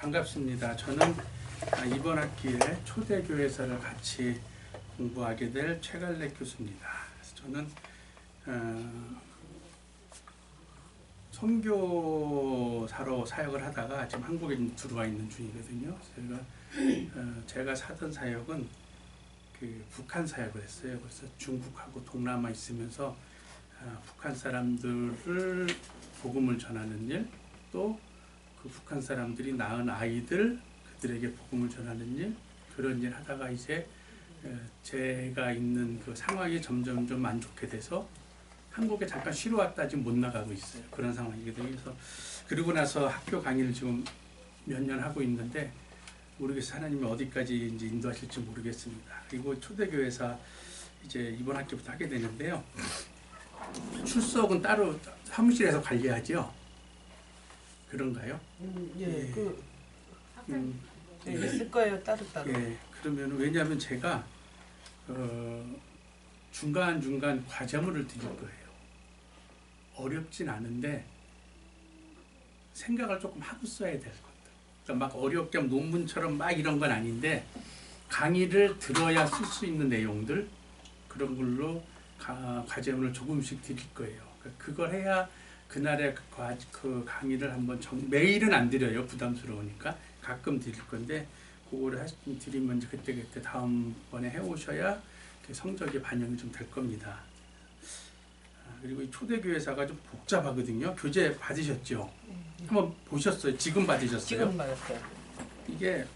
반갑습니다. 저는 이번 학기에 초대교회사를 같이 공부하게 될 최갈래 교수입니다. 저는 선교사로 사역을 하다가 지금 한국에 들어와 있는 중이거든요. 제가 사던 사역은 북한 사역을 했어요. 그래서 중국하고 동남아 있으면서 북한 사람들을 복음을 전하는 일, 또 그 북한 사람들이 낳은 아이들 그들에게 복음을 전하는 일, 그런 일 하다가 이제 제가 있는 그 상황이 점점 안 좋게 돼서 한국에 잠깐 쉬러 왔다 지금 못 나가고 있어요. 그런 상황이거든요. 그래서 그러고 나서 학교 강의를 지금 몇 년 하고 있는데 모르겠어요. 하나님이 어디까지 이제 인도하실지 모르겠습니다. 그리고 초대교회사 이제 이번 학기부터 하게 되는데요. 출석은 따로 사무실에서 관리하죠. 그런가요? 예, 있을 거예요, 따로따로. 예, 그러면 왜냐하면 제가 중간 과제물을 드릴 거예요. 어렵진 않은데 생각을 조금 하고 써야 될 것들. 그러니까 막 어렵게 논문처럼 막 이런 건 아닌데 강의를 들어야 쓸 수 있는 내용들, 그런 걸로 과제물을 조금씩 드릴 거예요. 그러니까 그걸 해야 그날의 그 강의를 한번 매일은 안 드려요. 부담스러우니까 가끔 드릴 건데 그거를 드리면 이제 그때 다음번에 해오셔야 성적이 반영이 좀 될 겁니다. 그리고 이 초대교회사가 좀 복잡하거든요. 교재 받으셨죠? 한번 보셨어요? 지금 받으셨어요? 지금 받았어요. 이게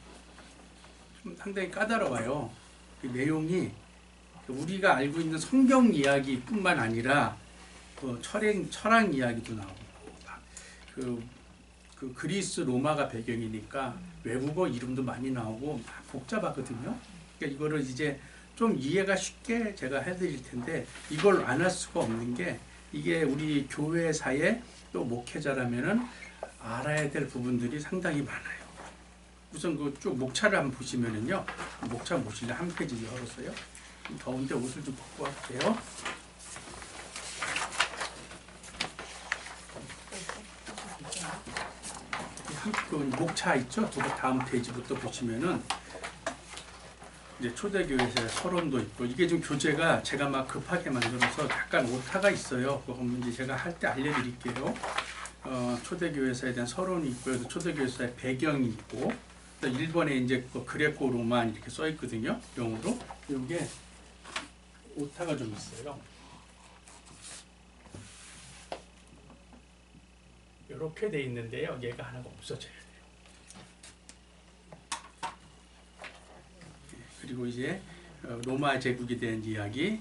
좀 상당히 까다로워요. 그 내용이 우리가 알고 있는 성경 이야기뿐만 아니라 철학 이야기도 나오고 그 그리스 로마가 배경이니까 외국어 이름도 많이 나오고 복잡하거든요. 그러니까 이거를 이제 좀 이해가 쉽게 제가 해드릴 텐데 이걸 안 할 수가 없는 게 이게 우리 교회사의 또 목회자라면은 알아야 될 부분들이 상당히 많아요. 우선 그 쭉 목차를 한번 보시면은요. 목차 보실래? 한 페이지 열었어요. 더운데 옷을 좀 벗고 할게요. 그 목차 있죠? 다음 페이지부터 보시면은 이제 초대교회에서 서론도 있고, 이게 지금 교재가 제가 막 급하게 만들어서 약간 오타가 있어요. 그거 이제 제가 할 때 알려드릴게요. 초대교회사에 대한 서론이 있고요. 초대교회사의 배경이 있고, 1번에 이제 그레코 로만 이렇게 써 있거든요. 영어로. 이게 오타가 좀 있어요. 이렇게 돼 있는데요. 얘가 하나가 없어져야 돼요. 그리고 이제 로마 제국에 대한 이야기.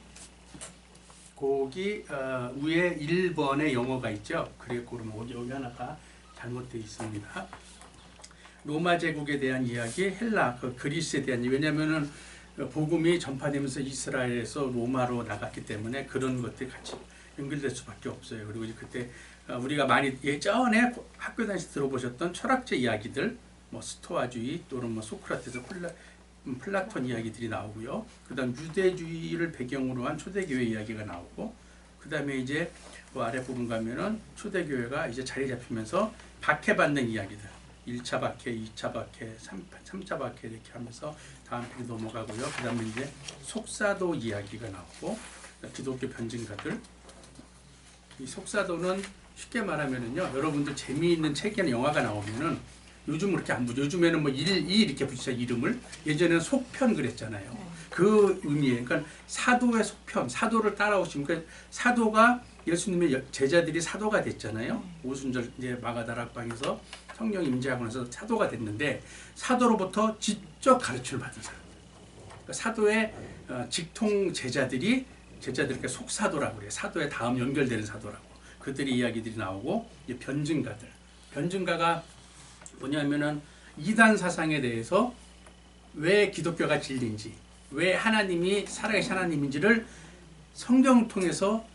거기 위에 1번에 영어가 있죠. 그리고 그러면 여기 하나가 잘못되어 있습니다. 로마 제국에 대한 이야기, 헬라, 그리스에 대한 이야기. 왜냐하면은 복음이 전파되면서 이스라엘에서 로마로 나갔기 때문에 그런 것들이 같이 연결될 수밖에 없어요. 그리고 이제 그때 우리가 많이 예전에 학교 다니시 들어보셨던 철학적 이야기들, 뭐 스토아주의 또는 뭐 소크라테스, 플라톤 이야기들이 나오고요. 그다음 유대주의를 배경으로 한 초대교회 이야기가 나오고, 그다음에 이제 그 아래 부분 가면은 초대교회가 이제 자리 잡히면서 박해받는 이야기들, 1차 박해, 2차 박해, 3차 박해 이렇게 하면서 다음 페이지 넘어가고요. 그다음에 이제 속사도 이야기가 나오고, 기독교 변증가들. 이 속사도는 쉽게 말하면은요, 여러분들 재미있는 책이나 영화가 나오면은 요즘 그렇게 안 붙죠. 요즘에는 뭐 이렇게 붙이죠, 이름을. 예전에는 속편 그랬잖아요. 그 의미예요. 그러니까 사도의 속편, 사도를 따라오시면, 그러니까 사도가 예수님의 제자들이 사도가 됐잖아요. 오순절 이제 마가다락방에서 성령 임재하고 나서 사도가 됐는데, 사도로부터 직접 가르침을 받은 사람. 그러니까 사도의 직통 제자들이 속사도라고 그래요. 사도의 다음 연결되는 사도라고. 그들의 이야기들이 나오고, 이제 변증가가 뭐냐면은 이단 사상에 대해서 왜 기독교가 진리인지, 왜 하나님이 살아계신 하나님인지를 성경을 통해서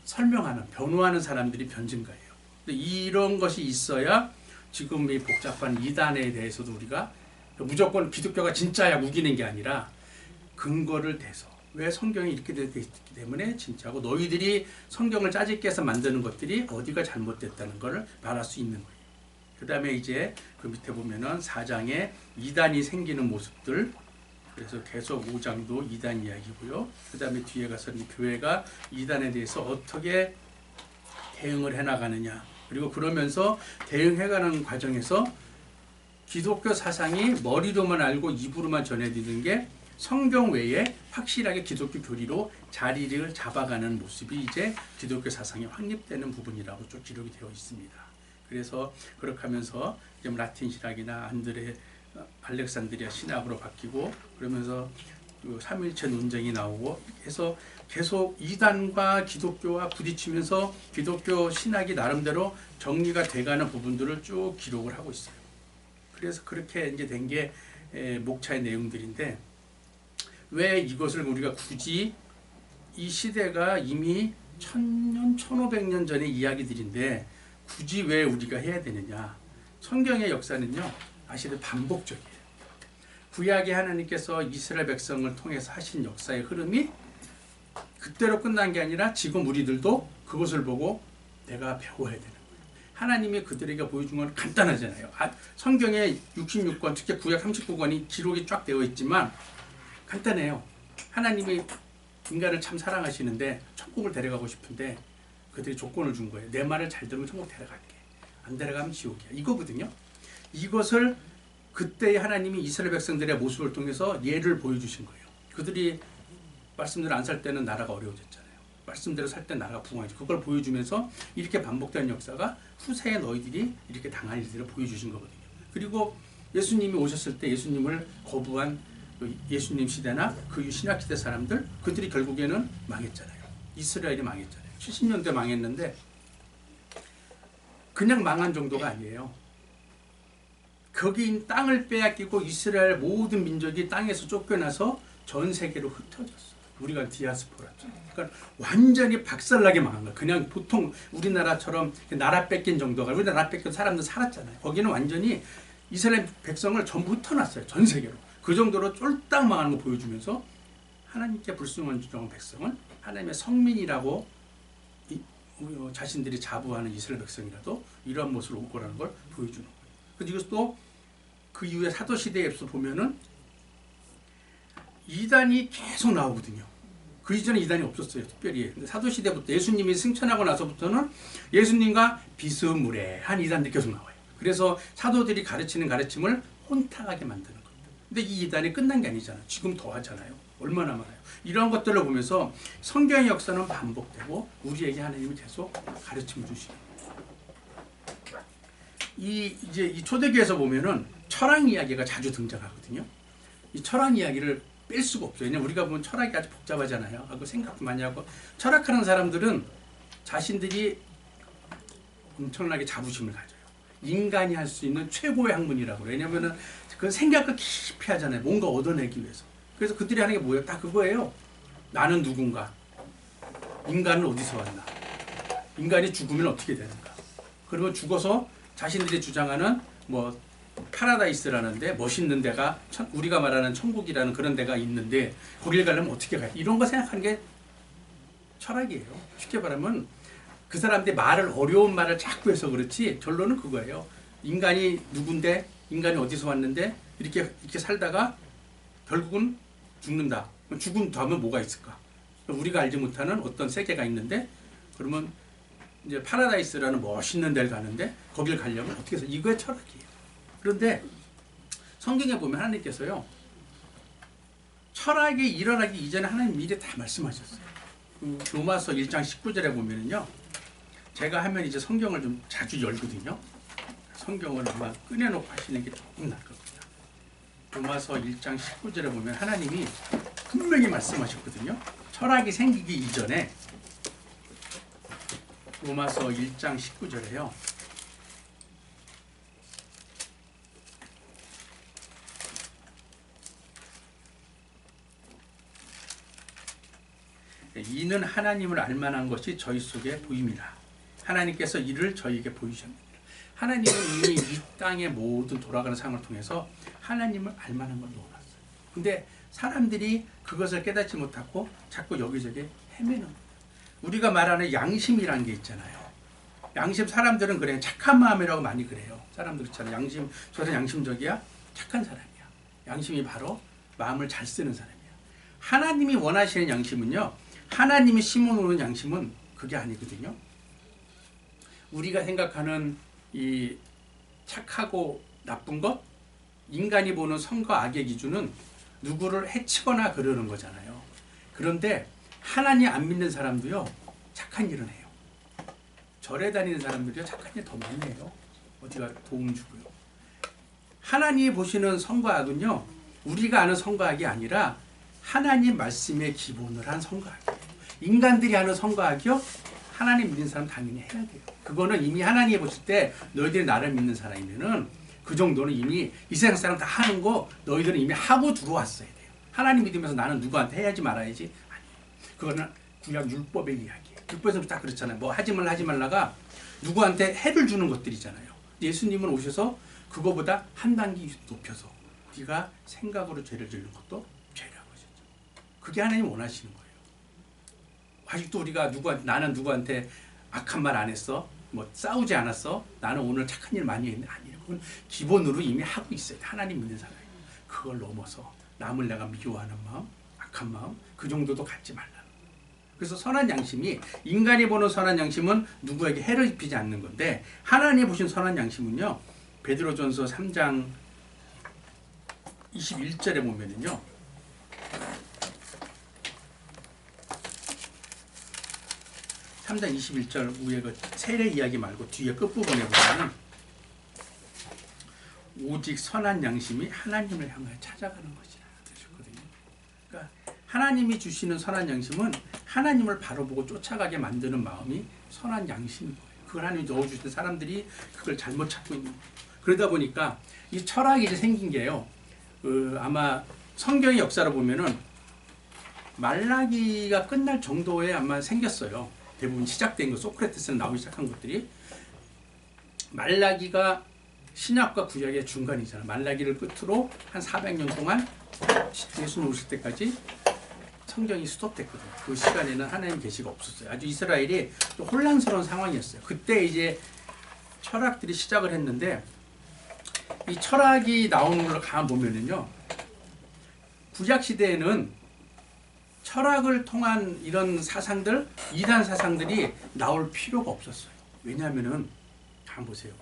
설명하는, 변호하는 사람들이 변증가예요. 이런 것이 있어야 지금 이 복잡한 이단에 대해서도 우리가 무조건 기독교가 진짜야 우기는 게 아니라 근거를 대서, 왜 성경이 이렇게 되어 있기 때문에 진짜고, 너희들이 성경을 짜집게 해서 만드는 것들이 어디가 잘못됐다는 것을 말할 수 있는 거예요. 그 다음에 이제 그 밑에 보면은 4장에 이단이 생기는 모습들, 그래서 계속 5장도 이단 이야기고요. 그 다음에 뒤에 가서 이 교회가 이단에 대해서 어떻게 대응을 해나가느냐, 그리고 그러면서 대응해가는 과정에서 기독교 사상이 머리로만 알고 입으로만 전해지는 게 성경 외에 확실하게 기독교 교리로 자리를 잡아가는 모습이 이제 기독교 사상이 확립되는 부분이라고 쭉 기록이 되어 있습니다. 그래서 그렇게 하면서 이제 라틴 신학이나 알렉산드리아 신학으로 바뀌고, 그러면서 그 삼위일체 논쟁이 나오고 해서 계속 이단과 기독교와 부딪히면서 기독교 신학이 나름대로 정리가 돼가는 부분들을 쭉 기록을 하고 있어요. 그래서 그렇게 이제 된 게 목차의 내용들인데, 왜 이것을 우리가 굳이, 이 시대가 이미 1000년, 1500년 전의 이야기들인데 굳이 왜 우리가 해야 되느냐. 성경의 역사는요, 사실은 반복적이에요. 구약의 하나님께서 이스라엘 백성을 통해서 하신 역사의 흐름이 그때로 끝난 게 아니라 지금 우리들도 그것을 보고 내가 배워야 되는 거예요. 하나님이 그들에게 보여준 건 간단하잖아요. 성경에 66권, 특히 구약 39권이 기록이 쫙 되어 있지만 간단해요. 하나님이 인간을 참 사랑하시는데 천국을 데려가고 싶은데 그들이 조건을 준 거예요. 내 말을 잘 들으면 천국 데려갈게. 안 데려가면 지옥이야. 이거거든요. 이것을 그때의 하나님이 이스라엘 백성들의 모습을 통해서 예를 보여주신 거예요. 그들이 말씀대로 안 살 때는 나라가 어려워졌잖아요. 말씀대로 살 때 나라가 부흥하죠. 그걸 보여주면서 이렇게 반복되는 역사가 후세에 너희들이 이렇게 당할 일들을 보여주신 거거든요. 그리고 예수님이 오셨을 때 예수님을 거부한 예수님 시대나 그 신약시대 사람들, 그들이 결국에는 망했잖아요. 이스라엘이 망했잖아요. 70년대 망했는데 그냥 망한 정도가 아니에요. 거기 땅을 빼앗기고 이스라엘 모든 민족이 땅에서 쫓겨나서 전 세계로 흩어졌어. 우리가 디아스포라죠. 그러니까 완전히 박살나게 망한 거야. 그냥 보통 우리나라처럼 나라 뺏긴 정도가, 우리 나라 뺏긴 사람들 살았잖아요. 거기는 완전히 이스라엘 백성을 전부 흩어놨어요. 전 세계로. 그 정도로 쫄딱 망하는 거 보여주면서 하나님께 불순종한 백성은 하나님의 성민이라고 자신들이 자부하는 이스라엘 백성이라도 이러한 모습을 올 거라는 걸 보여주는 거예요. 그리고 또 그 이후에 사도시대에서 보면은 이단이 계속 나오거든요. 그 이전에 이단이 없었어요. 특별히. 근데 사도시대부터 예수님이 승천하고 나서부터는 예수님과 비스무리한 이단들이 계속 나와요. 그래서 사도들이 가르치는 가르침을 혼탁하게 만드는 겁니다. 근데 이 이단이 끝난 게 아니잖아요. 지금 더 하잖아요. 얼마나 많아요. 이런 것들을 보면서 성경의 역사는 반복되고 우리에게 하나님이 계속 가르침을 주시는 거예요. 이제 이 초대교회에서 보면은 철학 이야기가 자주 등장하거든요. 이 철학 이야기를 뺄 수가 없어요. 왜냐면 우리가 보면 철학이 아주 복잡하잖아요. 하고 생각도 많이 하고, 철학하는 사람들은 자신들이 엄청나게 자부심을 가져요. 인간이 할 수 있는 최고의 학문이라고. 왜냐면은 그 생각을 깊이 하잖아요. 뭔가 얻어내기 위해서. 그래서 그들이 하는 게 뭐예요? 다 그거예요. 나는 누군가? 인간은 어디서 왔나? 인간이 죽으면 어떻게 되는가? 그리고 죽어서 자신들이 주장하는 뭐 파라다이스라는데 멋있는 데가, 우리가 말하는 천국이라는 그런 데가 있는데 거길 가려면 어떻게 가요? 이런 거 생각하는 게 철학이에요. 쉽게 말하면 그 사람들이 말을, 어려운 말을 자꾸 해서 그렇지 결론은 그거예요. 인간이 누군데, 인간이 어디서 왔는데 이렇게 살다가 결국은 죽는다. 죽은 다음에 뭐가 있을까? 우리가 알지 못하는 어떤 세계가 있는데, 그러면 이제 파라다이스라는 멋있는 데를 가는데 거길 가려면 어떻게 해서, 이거의 철학이에요. 그런데 성경에 보면 하나님께서요, 철학이 일어나기 이전에 하나님 미리 다 말씀하셨어요. 로마서 1장 19절에 보면은요, 제가 하면 이제 성경을 좀 자주 열거든요. 성경을 아마 꺼내놓고 하시는 게 조금 나을 겁니다. 로마서 1장 19절에 보면 하나님이 분명히 말씀하셨거든요. 철학이 생기기 이전에. 로마서 1장 19절에요. 이는 하나님을 알만한 것이 저희 속에 보임이라. 하나님께서 이를 저희에게 보이셨느니라. 하나님은 이미 이 땅의 모든 돌아가는 상황을 통해서 하나님을 알만한 걸 넣어놨어요. 근데 사람들이 그것을 깨닫지 못하고 자꾸 여기저기 헤매는 거예요. 우리가 말하는 양심이라는 게 있잖아요. 양심 사람들은 그래 착한 마음이라고 많이 그래요. 사람들 그렇잖아요. 양심 저는 양심적이야 착한 사람이야. 양심이 바로 마음을 잘 쓰는 사람이야. 하나님이 원하시는 양심은요. 하나님이 심어놓는 양심은 그게 아니거든요. 우리가 생각하는 이 착하고 나쁜 것, 인간이 보는 선과 악의 기준은 누구를 해치거나 그러는 거잖아요. 그런데 하나님 안 믿는 사람도요 착한 일은 해요. 절에 다니는 사람들이요 착한 일 더 많이 해요. 어디가 도움 주고요. 하나님이 보시는 선과 악은요 우리가 아는 선과 악이 아니라 하나님 말씀에 기본을 한 선과 악이에요. 인간들이 하는 선과 악이요 하나님 믿는 사람 당연히 해야 돼요. 그거는 이미 하나님이 보실 때 너희들이 나를 믿는 사람이면은 그 정도는 이미 이 세상 사람 다 하는 거 너희들은 이미 하고 들어왔어야 돼요. 하나님 믿으면서 나는 누구한테 해야지 말아야지 아니에요. 그거는 구약 율법의 이야기예요. 율법에서 다 그렇잖아요. 뭐 하지 말라 하지 말라가 누구한테 해를 주는 것들이잖아요. 예수님은 오셔서 그거보다 한 단계 높여서 네가 생각으로 죄를 짓는 것도 죄라고 하셨죠. 그게 하나님 원하시는 거예요. 아직도 우리가 나는 누구한테 악한 말 안 했어? 뭐 싸우지 않았어? 나는 오늘 착한 일 많이 했는데 아니에요. 그건 기본으로 이미 하고 있어요. 하나님 믿는 사람이. 그걸 넘어서 남을 내가 미워하는 마음, 악한 마음 그 정도도 갖지 말라. 그래서 선한 양심이 인간이 보는 선한 양심은 누구에게 해를 입히지 않는 건데 하나님이 보신 선한 양심은요. 베드로전서 3장 21절에 보면은요. 3장 21절 위에 그 세례 이야기 말고 뒤에 끝부분에 보면은 오직 선한 양심이 하나님을 향하여 찾아가는 것이라 되셨거든요. 그러니까 하나님이 주시는 선한 양심은 하나님을 바로 보고 쫓아가게 만드는 마음이 선한 양심인 거예요. 그걸 하나님이 넣어주신 사람들이 그걸 잘못 찾고 있는 거예요. 그러다 보니까 이 철학이 이제 생긴 게요. 아마 성경의 역사를 보면은 말라기가 끝날 정도에 아마 생겼어요. 대부분 시작된 거 소크라테스는 나오기 시작한 것들이 말라기가 신약과 구약의 중간이잖아. 말라기를 끝으로 한 400년 동안 예수님 오실 때까지 성경이 스톱됐거든요. 그 시간에는 하나님 계시가 없었어요. 아주 이스라엘이 또 혼란스러운 상황이었어요. 그때 이제 철학들이 시작을 했는데 이 철학이 나오는 걸 가만 보면은요. 구약 시대에는 철학을 통한 이런 사상들, 이단 사상들이 나올 필요가 없었어요. 왜냐하면은 한번 보세요.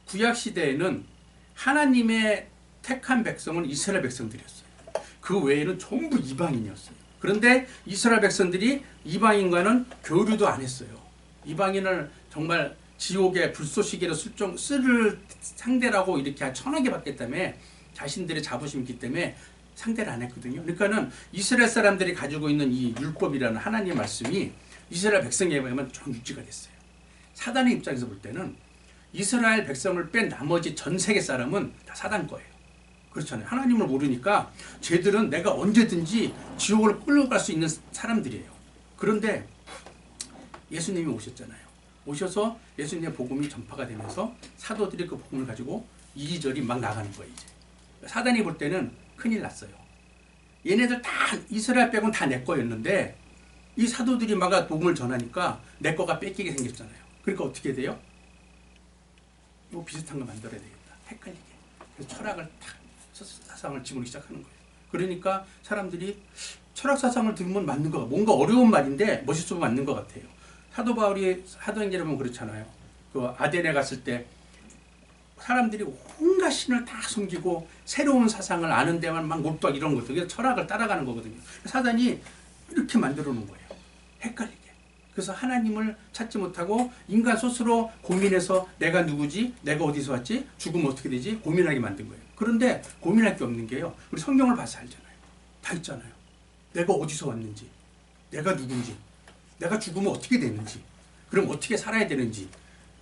구약 시대에는 하나님의 택한 백성은 이스라엘 백성들이었어요. 그 외에는 전부 이방인이었어요. 그런데 이스라엘 백성들이 이방인과는 교류도 안 했어요. 이방인을 정말 지옥의 불쏘시개로 쓸 상대라고 이렇게 천하게 받기 때문에 자신들의 자부심이 있기 때문에 상대를 안 했거든요. 그러니까는 이스라엘 사람들이 가지고 있는 이 율법이라는 하나님의 말씀이 이스라엘 백성에 의하면 좀 유지가 됐어요. 사단의 입장에서 볼 때는 이스라엘 백성을 뺀 나머지 전 세계 사람은 다 사단 거예요. 그렇잖아요. 하나님을 모르니까 쟤들은 내가 언제든지 지옥을 끌고 갈 수 있는 사람들이에요. 그런데 예수님이 오셨잖아요. 오셔서 예수님의 복음이 전파가 되면서 사도들이 그 복음을 가지고 이리저리 막 나가는 거예요. 이제. 사단이 볼 때는 큰일 났어요. 얘네들 다 이스라엘 빼고는 다 내 거였는데 이 사도들이 막 복음을 전하니까 내 거가 뺏기게 생겼잖아요. 그러니까 어떻게 돼요? 이거 비슷한 거 만들어야 되겠다. 헷갈리게. 그래서 철학을 탁 사상을 집어넣기 시작하는 거예요. 그러니까 사람들이 철학 사상을 들으면 맞는 거 같아요. 뭔가 어려운 말인데 멋있으면 맞는 것 같아요. 사도 바울이 사도행전에 보면 그렇잖아요. 그 아덴에 갔을 때 사람들이 온갖 신을 다 숨기고 새로운 사상을 아는 데만 막 몰두하고 이런 것들. 그래서 철학을 따라가는 거거든요. 사단이 이렇게 만들어 놓은 거예요. 헷갈리게. 그래서 하나님을 찾지 못하고 인간 스스로 고민해서 내가 누구지? 내가 어디서 왔지? 죽으면 어떻게 되지? 고민하게 만든 거예요. 그런데 고민할 게 없는 게요. 우리 성경을 봐서 알잖아요. 다 있잖아요. 내가 어디서 왔는지, 내가 누군지, 내가 죽으면 어떻게 되는지, 그럼 어떻게 살아야 되는지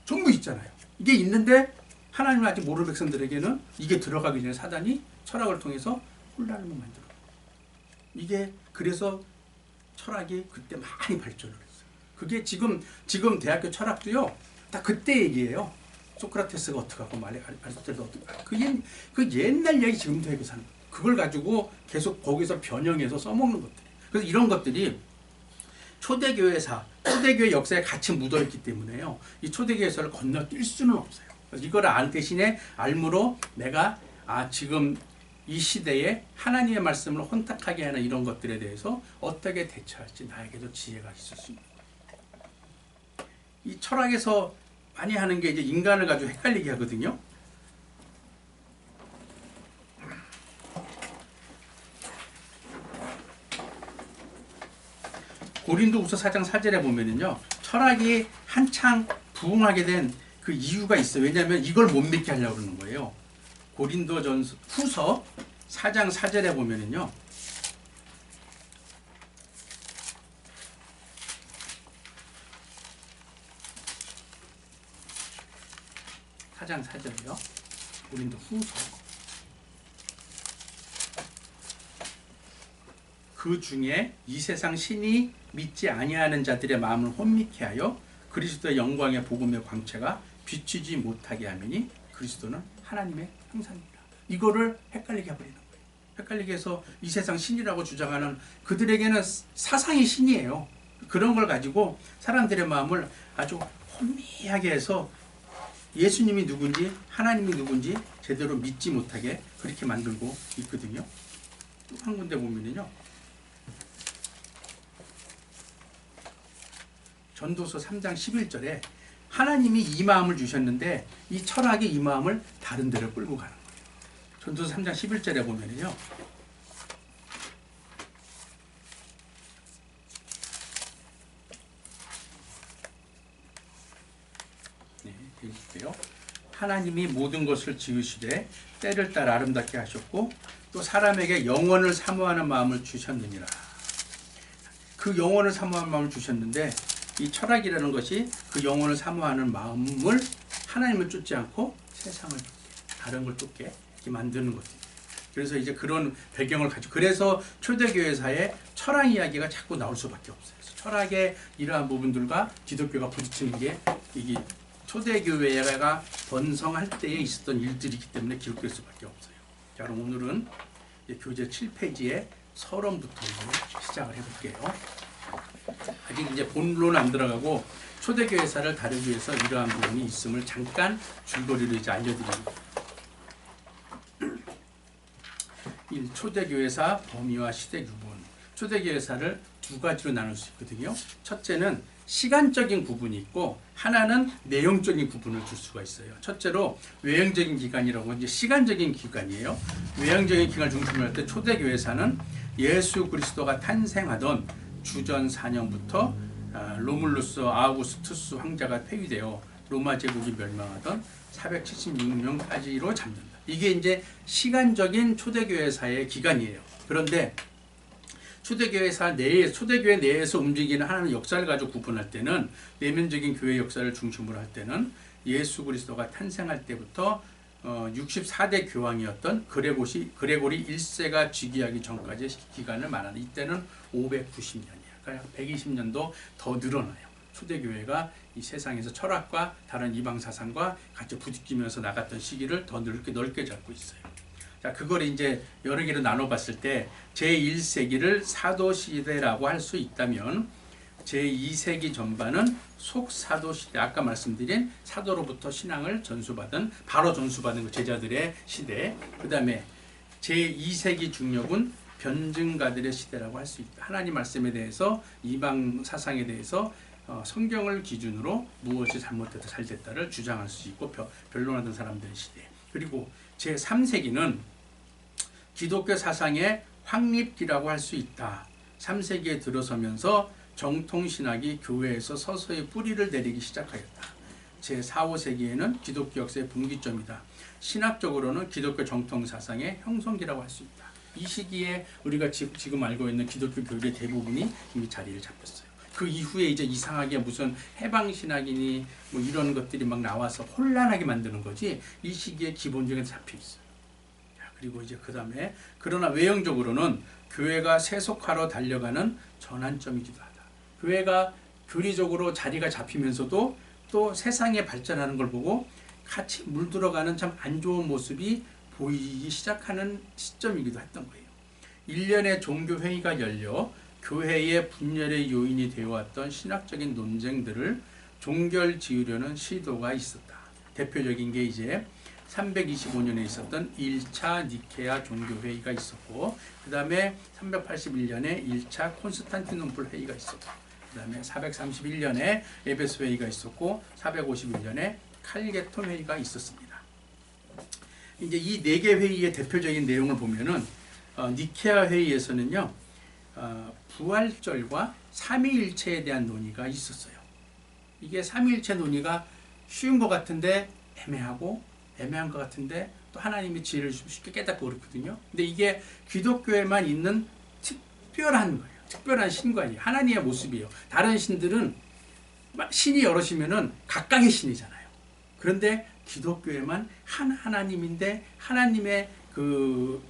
전부 있잖아요. 이게 있는데 하나님을 아직 모르는 백성들에게는 이게 들어가기 전에 사단이 철학을 통해서 혼란을 만들어요. 이게 그래서 철학이 그때 많이 발전을 했어요. 그게 지금 대학교 철학도요. 다 그때 얘기예요. 소크라테스가 어떻게 하고 아리스토텔도 어떻게 하고 그 옛날 얘기 지금도 해고 사는 거예요. 그걸 가지고 계속 거기서 변형해서 써먹는 것들이에요. 그래서 이런 것들이 초대교회사 초대교회 역사에 같이 묻어있기 때문에요. 이 초대교회 역사를 건너뛸 수는 없어요. 이걸 대신에 알므로 내가 지금 이 시대에 하나님의 말씀을 혼탁하게 하는 이런 것들에 대해서 어떻게 대처할지 나에게도 지혜가 있을 수 있는 거예요. 이 철학에서 많이 하는 게 이제 인간을 가지고 헷갈리게 하거든요. 고린도후서 4장 4절에 보면은요, 철학이 한창 부흥하게 된 그 이유가 있어요. 왜냐하면 이걸 못 믿게 하려고 그러는 거예요. 고린도전후서 4장 4절에 보면은요, 4장 4절이요. 고린도후서. 그 중에 이 세상 신이 믿지 아니하는 자들의 마음을 혼미케 하여 그리스도의 영광의 복음의 광채가 비추지 못하게 하매니 그리스도는 하나님의 형상이라. 이거를 헷갈리게 해버리는 거예요. 헷갈리게 해서 이 세상 신이라고 주장하는 그들에게는 사상이 신이에요. 그런 걸 가지고 사람들의 마음을 아주 혼미하게 해서 예수님이 누군지 하나님이 누군지 제대로 믿지 못하게 그렇게 만들고 있거든요. 또 한 군데 보면은요, 전도서 3장 11절에 하나님이 이 마음을 주셨는데 이 철학이 이 마음을 다른 데로 끌고 가는 거예요. 전도서 3장 11절에 보면은요, 읽을게요. 하나님이 모든 것을 지으시되 때를 따라 아름답게 하셨고 또 사람에게 영원을 사모하는 마음을 주셨느니라. 그 영원을 사모하는 마음을 주셨는데 이 철학이라는 것이 그 영혼을 사모하는 마음을 하나님을 쫓지 않고 세상을 쫓게, 다른 걸 쫓게 이렇게 만드는 거죠. 그래서 이제 그런 배경을 가지고, 그래서 초대교회사의 철학 이야기가 자꾸 나올 수밖에 없어요. 그래서 철학의 이러한 부분들과 기독교가 부딪히는 게 이게 초대교회가 번성할 때에 있었던 일들이기 때문에 기록될 수밖에 없어요. 자, 그럼 오늘은 교재 7페이지에 서론부터 시작을 해볼게요. 아직 이제 본론 안 들어가고 초대교회사를 다루기 위해서 이러한 부분이 있음을 잠깐 줄거리로 이제 알려드립니다. 초대교회사 범위와 시대 구분. 초대교회사를 두 가지로 나눌 수 있거든요. 첫째는 시간적인 구분이 있고 하나는 내용적인 구분을 줄 수가 있어요. 첫째로 외형적인 기간이라고 이제 시간적인 기간이에요. 외형적인 기간을 중심으로 할 때 초대교회사는 예수 그리스도가 탄생하던 주전 4년부터 로물루스 아우구스투스 황제가 폐위되어 로마 제국이 멸망하던 476년까지로 잡는다. 이게 이제 시간적인 초대교회사의 기간이에요. 그런데 초대교회 내에서 움직이는 하나님의 역사를 가지고 구분할 때는, 내면적인 교회 역사를 중심으로 할 때는 예수 그리스도가 탄생할 때부터 64대 교황이었던 그레고리 1세가 즉위하기 전까지의 기간을 말하는, 이때는 590년이에요. 그러니까 120년도 더 늘어나요. 초대교회가 이 세상에서 철학과 다른 이방 사상과 같이 부딪히면서 나갔던 시기를 더 넓게 잡고 있어요. 자, 그걸 이제 여러 개로 나눠봤을 때 제1세기를 사도시대라고 할 수 있다면 제2세기 전반은 속사도시대, 아까 말씀드린 사도로부터 신앙을 바로 전수받은 그 제자들의 시대, 그 다음에 제2세기 중력은 변증가들의 시대라고 할 수 있다. 하나님 말씀에 대해서, 이방 사상에 대해서 성경을 기준으로 무엇이 잘못돼서 잘됐다를 주장할 수 있고 변론하던 사람들의 시대. 그리고 제3세기는 기독교 사상의 확립기라고 할 수 있다. 3세기에 들어서면서 정통신학이 교회에서 서서히 뿌리를 내리기 시작하였다. 제4, 5세기에는 기독교 역사의 분기점이다. 신학적으로는 기독교 정통사상의 형성기라고 할 수 있다. 이 시기에 우리가 지금 알고 있는 기독교 교리의 대부분이 이미 자리를 잡혔어요. 그 이후에 이제 이상하게 무슨 해방신학이니 뭐 이런 것들이 막 나와서 혼란하게 만드는 거지, 이 시기에 기본적인 잡혀 있어요. 그리고 이제 그 다음에, 그러나 외형적으로는 교회가 세속화로 달려가는 전환점이기도 하다. 교회가 교리적으로 자리가 잡히면서도 또 세상에 발전하는 걸 보고 같이 물들어가는 참 안 좋은 모습이 보이기 시작하는 시점이기도 했던 거예요. 1년에 종교회의가 열려 교회의 분열의 요인이 되어왔던 신학적인 논쟁들을 종결 지으려는 시도가 있었다. 대표적인 게 이제 325년에 있었던 1차 니케아 종교회의가 있었고, 그 다음에 381년에 1차 콘스탄티노플 회의가 있었고, 그 다음에 431년에 에베소 회의가 있었고, 451년에 칼게톤 회의가 있었습니다. 이제 이 네 개 회의의 대표적인 내용을 보면은 니케아 회의에서는요, 부활절과 삼위일체에 대한 논의가 있었어요. 이게 삼위일체 논의가 쉬운 것 같은데 애매한 것 같은데 또 하나님의 지혜를 쉽게 깨닫고 그렇거든요. 근데 이게 기독교에만 있는 특별한 거예요. 특별한 신관이에요. 하나님의 모습이에요. 다른 신들은 신이 여럿이면은 각각의 신이잖아요. 그런데 기독교에만 한 하나님인데 하나님의 그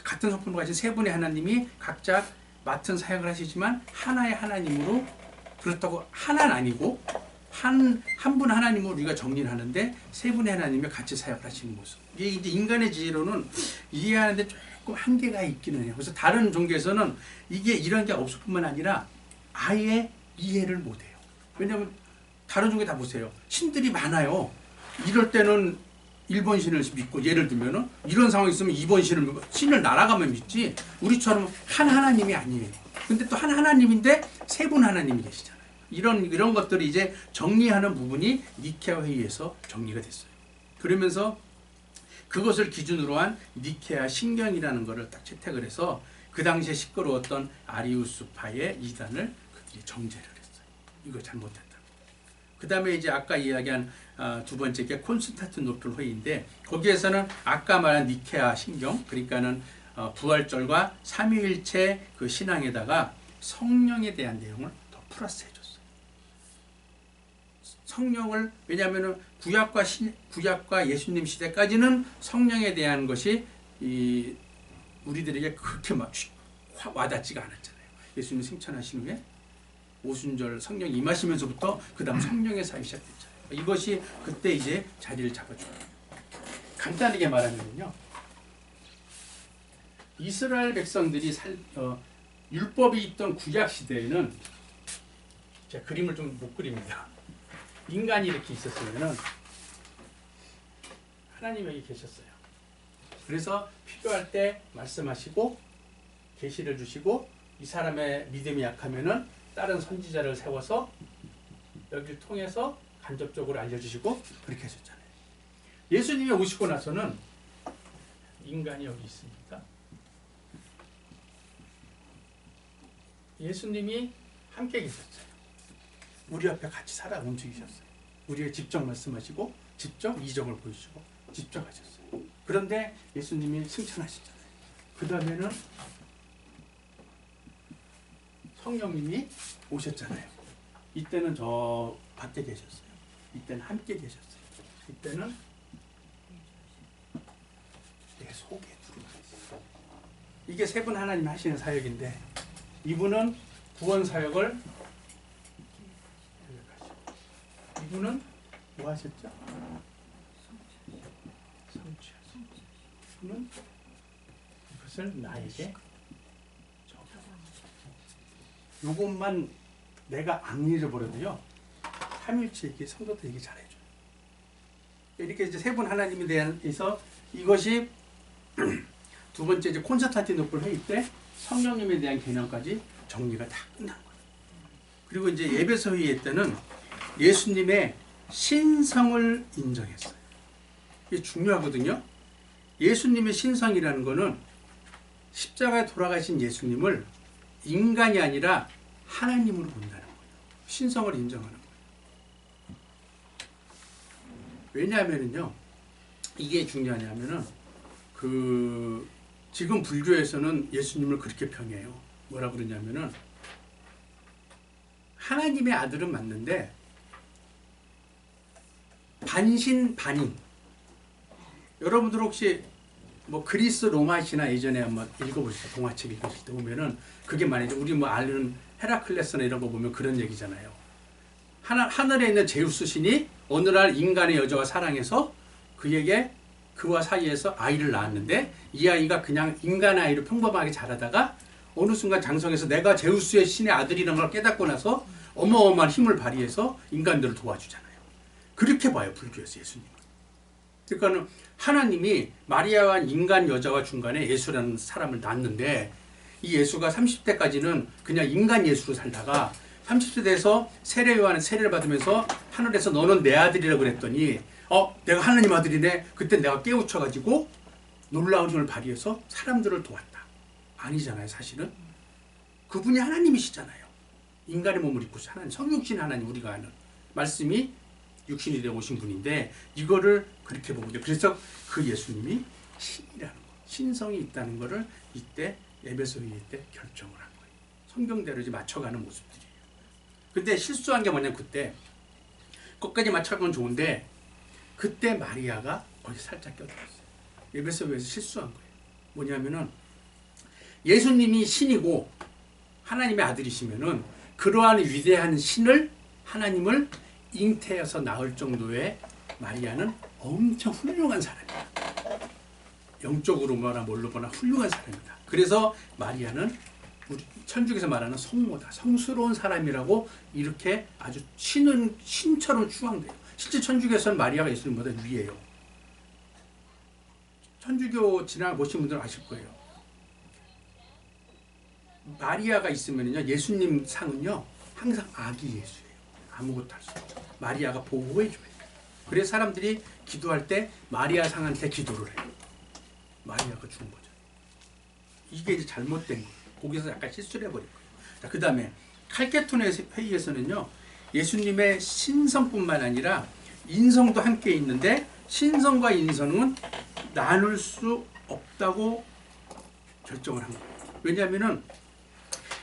같은 성품을 가진 세 분의 하나님이 각자 맡은 사역을 하시지만 하나의 하나님으로, 그렇다고 하나는 아니고 한 분 하나님으로 우리가 정리를 하는데 세 분의 하나님이 같이 사역을 하시는 모습. 이게 이제 인간의 지혜로는 이해하는데 조금 한계가 있기는 해요. 그래서 다른 종교에서는 이게 이런 게 없을 뿐만 아니라 아예 이해를 못 해요. 왜냐하면 다른 종교 다 보세요. 신들이 많아요. 이럴 때는 1번 신을 믿고, 예를 들면은 이런 상황이 있으면 2번 신을 믿고, 신을 날아가면 믿지, 우리처럼 한 하나님이 아니에요. 근데 또 한 하나님인데 세 분 하나님이 계시잖아요. 이런 것들이 이제 정리하는 부분이 니케아 회의에서 정리가 됐어요. 그러면서 그것을 기준으로 한 니케아 신경이라는 것을 딱 채택을 해서 그 당시에 시끄러웠던 아리우스파의 이단을 그들이 정죄를 했어요. 이거 잘못했다. 그 다음에 이제 아까 이야기한 두 번째 게 콘스탄티노플 회의인데, 거기에서는 아까 말한 니케아 신경, 그러니까는 부활절과 삼위일체 그 신앙에다가 성령에 대한 내용을 더 플러스 해줬어요. 성령을, 왜냐하면은 구약과 예수님 시대까지는 성령에 대한 것이 우리들에게 그렇게 막 와닿지가 않았잖아요. 예수님 승천하신 후에 오순절 성령 임하시면서부터 그 다음 성령의 사역이 시작됐잖아요. 이것이 그때 이제 자리를 잡아줘요. 간단하게 말하면요, 이스라엘 백성들이 율법이 있던 구약 시대에는, 제가 그림을 좀 못 그립니다. 인간이 이렇게 있었으면은 하나님 여기 계셨어요. 그래서 필요할 때 말씀하시고 계시를 주시고, 이 사람의 믿음이 약하면은 다른 선지자를 세워서 여기를 통해서 간접적으로 알려주시고 그렇게 하셨잖아요. 예수님이 오시고 나서는 인간이 여기 있습니다. 예수님이 함께 계셨어요. 우리 앞에 같이 살아 움직이셨어요. 우리에게 직접 말씀하시고 직접 이적을 보여주시고 직접 하셨어요. 그런데 예수님이 승천하시잖아요. 그 다음에는 성령님이 오셨잖아요. 이때는 저 밖에 계셨어요. 이때는 함께 계셨어요. 이때는 내 속에 들어가 있어요. 이게 세 분 하나님 하시는 사역인데, 이분은 구원 사역을, 이분은 뭐 하셨죠? 성취하셨어요. 이분은 그것을 나에게 요것만 내가 안 잊어버려도요, 삼일체에게 성도들에게 잘해줘요. 이렇게 이제 세 분 하나님에 대해서 이것이 두 번째 이제 콘스탄티노플 회의 때 성령님에 대한 개념까지 정리가 다 끝난 거예요. 그리고 이제 에베소 회의 때는 예수님의 신성을 인정했어요. 이게 중요하거든요. 예수님의 신성이라는 거는 십자가에 돌아가신 예수님을 인간이 아니라 하나님으로 본다는 거예요. 신성을 인정하는 거예요. 왜냐하면요, 이게 중요하냐면은 지금 불교에서는 예수님을 그렇게 평해요. 뭐라 그러냐면은 하나님의 아들은 맞는데 반신반인. 여러분들 혹시 뭐 그리스 로마 신화 예전에 한번 읽어보시죠. 동화책 읽으실 때 보면은 그게 말이죠. 우리 뭐 아는 헤라클레스나 이런 거 보면 그런 얘기잖아요. 하늘에 있는 제우스 신이 어느 날 인간의 여자와 사랑해서 그와 사이에서 아이를 낳았는데, 이 아이가 그냥 인간 아이로 평범하게 자라다가 어느 순간 장성해서 내가 제우스의 신의 아들이라는 걸 깨닫고 나서 어마어마한 힘을 발휘해서 인간들을 도와주잖아요. 그렇게 봐요, 불교에서 예수님은. 그러니까는 하나님이 마리아와 인간 여자와 중간에 예수라는 사람을 낳았는데, 이 예수가 30대까지는 그냥 인간 예수로 살다가 30세 돼서 세례요한의 세례를 받으면서 하늘에서 너는 내 아들이라고 그랬더니 내가 하나님 아들이네. 그때 내가 깨우쳐가지고 놀라운 힘을 발휘해서 사람들을 도왔다. 아니잖아요, 사실은. 그분이 하나님이시잖아요. 인간의 몸을 입고 하나님, 성육신 하나님, 우리가 아는 말씀이 육신이 되어 오신 분인데, 이거를 그렇게 보거든요. 그래서 그 예수님이 신이라는 거, 신성이 있다는 거를 이때 에베소 회의 때 결정을 한 거예요. 성경대로 이제 맞춰가는 모습들이에요. 근데 실수한 게 뭐냐면, 그때 끝까지 맞춰가면 좋은데 그때 마리아가 거기 살짝 껴들었어요. 에베소 회의에서 실수한 거예요. 뭐냐면은 예수님이 신이고 하나님의 아들이시면은 그러한 위대한 신을, 하나님을 잉태해서 낳을 정도의 마리아는 엄청 훌륭한 사람이야. 영적으로 보나 뭘로 보나 훌륭한 사람이다. 그래서 마리아는 우리 천주교에서 말하는 성모다, 성스러운 사람이라고 이렇게 아주 신처럼 추앙돼요. 실제 천주교에서는 마리아가 예수님보다 위에요. 천주교 지나보신 분들은 아실 거예요. 마리아가 있으면요, 예수님 상은요 항상 아기 예수예요. 아무것도 할 수 없죠. 마리아가 보호해줘요. 그래서 사람들이 기도할 때 마리아 상한테 기도를 해요. 마리아가 죽은 거죠. 이게 이제 잘못된 거예요. 거기서 약간 실수를 해버린 거예요. 자, 그 다음에 칼케톤 회의에서는요, 예수님의 신성뿐만 아니라 인성도 함께 있는데, 신성과 인성은 나눌 수 없다고 결정을 한 거예요. 왜냐하면은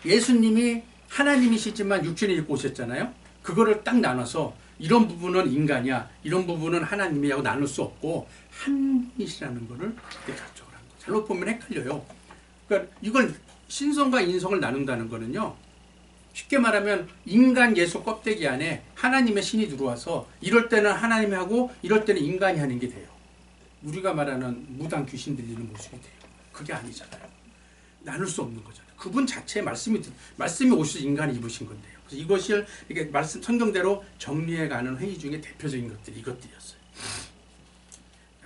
예수님이 하나님이시지만 육신을 입고 오셨잖아요. 그거를 딱 나눠서 이런 부분은 인간이야, 이런 부분은 하나님이라고 나눌 수 없고 한 분이시라는 거를 그때 결정을 한 거예요. 잘못 보면 헷갈려요. 그러니까 이걸 신성과 인성을 나눈다는 거는요, 쉽게 말하면 인간 예수 껍데기 안에 하나님의 신이 들어와서 이럴 때는 하나님이 하고 이럴 때는 인간이 하는 게 돼요. 우리가 말하는 무당 귀신 들리는 모습이 돼요. 그게 아니잖아요. 나눌 수 없는 거잖아요. 그분 자체의 말씀이 오셔서 인간이 입으신 건데요. 그래서 이것을 이게 말씀 성경대로 정리해가는 회의 중에 대표적인 것들이 이것들이었어요.